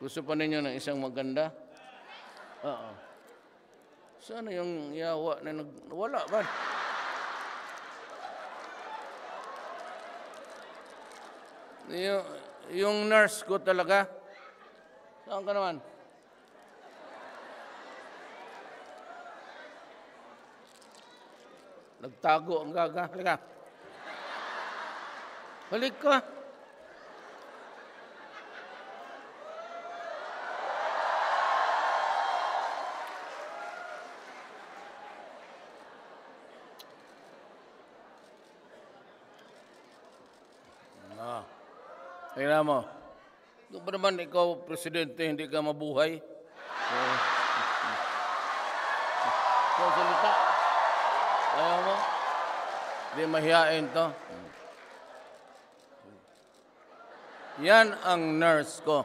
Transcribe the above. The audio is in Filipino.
Gusto pa ninyo ng isang maganda? Oo. Sana yung yawa na wala ba? Yung nurse ko talaga. Saan ka naman? Nagtago ang gaga. Halika. Balik ka. Tingnan mo. Doon ba naman ikaw, Presidente, hindi ka mabuhay? So, salita. Ayaw mo? Hindi mahihain to. Yan ang nurse ko.